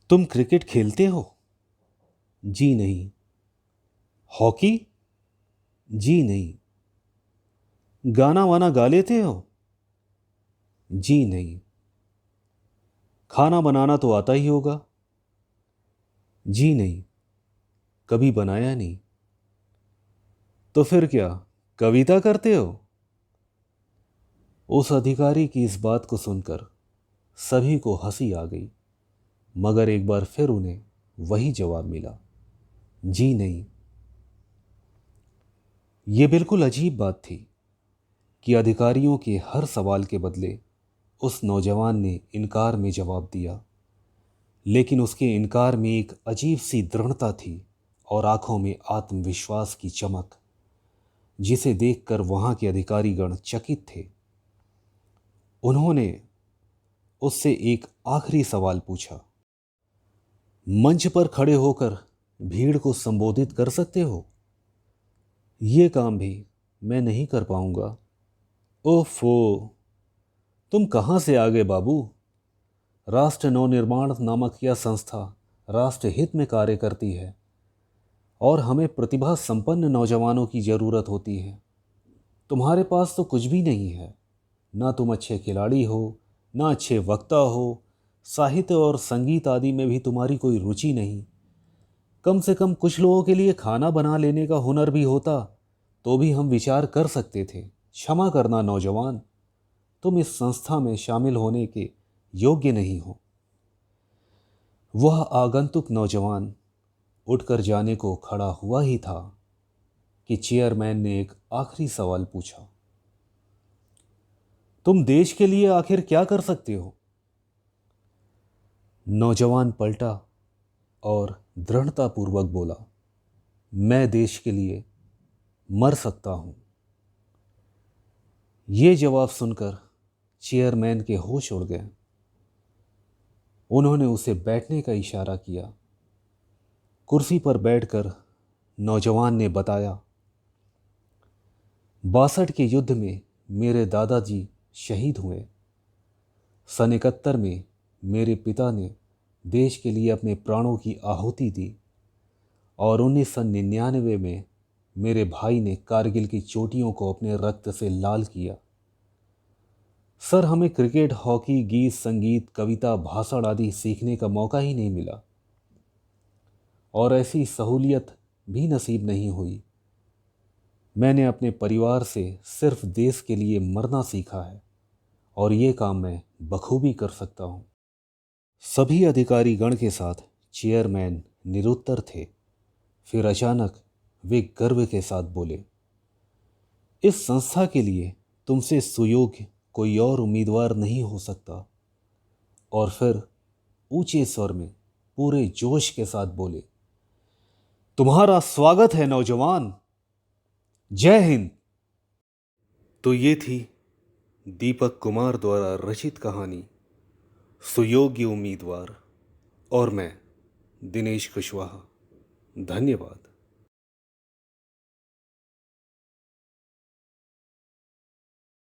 तुम क्रिकेट खेलते हो? जी नहीं। हॉकी? जी नहीं। गाना वाना गा लेते हो? जी नहीं। खाना बनाना तो आता ही होगा? जी नहीं, कभी बनाया नहीं। तो फिर क्या, कविता करते हो? उस अधिकारी की इस बात को सुनकर सभी को हंसी आ गई, मगर एक बार फिर उन्हें वही जवाब मिला, जी नहीं। ये बिल्कुल अजीब बात थी कि अधिकारियों के हर सवाल के बदले उस नौजवान ने इनकार में जवाब दिया, लेकिन उसके इनकार में एक अजीब सी दृढ़ता थी और आंखों में आत्मविश्वास की चमक, जिसे देखकर वहां के अधिकारीगण चकित थे। उन्होंने उससे एक आखिरी सवाल पूछा, मंच पर खड़े होकर भीड़ को संबोधित कर सकते हो? ये काम भी मैं नहीं कर पाऊंगा। ओफो, तुम कहाँ से आ गए बाबू? राष्ट्र नवनिर्माण नामक यह संस्था राष्ट्र हित में कार्य करती है और हमें प्रतिभा संपन्न नौजवानों की जरूरत होती है। तुम्हारे पास तो कुछ भी नहीं है। ना तुम अच्छे खिलाड़ी हो, ना अच्छे वक्ता हो, साहित्य और संगीत आदि में भी तुम्हारी कोई रुचि नहीं। कम से कम कुछ लोगों के लिए खाना बना लेने का हुनर भी होता तो भी हम विचार कर सकते थे। क्षमा करना नौजवान, तुम इस संस्था में शामिल होने के योग्य नहीं हो। वह आगंतुक नौजवान उठकर जाने को खड़ा हुआ ही था कि चेयरमैन ने एक आखिरी सवाल पूछा, तुम देश के लिए आखिर क्या कर सकते हो? नौजवान पलटा और दृढ़तापूर्वक बोला, मैं देश के लिए मर सकता हूं। ये जवाब सुनकर चेयरमैन के होश उड़ गए। उन्होंने उसे बैठने का इशारा किया। कुर्सी पर बैठकर नौजवान ने बताया, 62 के युद्ध में मेरे दादाजी शहीद हुए। सन 71 में मेरे पिता ने देश के लिए अपने प्राणों की आहुति दी और 1999 में मेरे भाई ने कारगिल की चोटियों को अपने रक्त से लाल किया। सर, हमें क्रिकेट, हॉकी, गीत, संगीत, कविता, भाषण आदि सीखने का मौका ही नहीं मिला और ऐसी सहूलियत भी नसीब नहीं हुई। मैंने अपने परिवार से सिर्फ देश के लिए मरना सीखा है और ये काम मैं बखूबी कर सकता हूँ। सभी अधिकारी गण के साथ चेयरमैन निरुत्तर थे। फिर अचानक वे गर्व के साथ बोले, इस संस्था के लिए तुमसे सुयोग्य कोई और उम्मीदवार नहीं हो सकता। और फिर ऊंचे स्वर में पूरे जोश के साथ बोले, तुम्हारा स्वागत है नौजवान, जय हिंद। तो ये थी दीपक कुमार द्वारा रचित कहानी सुयोग्य उम्मीदवार और मैं दिनेश कुशवाहा। धन्यवाद।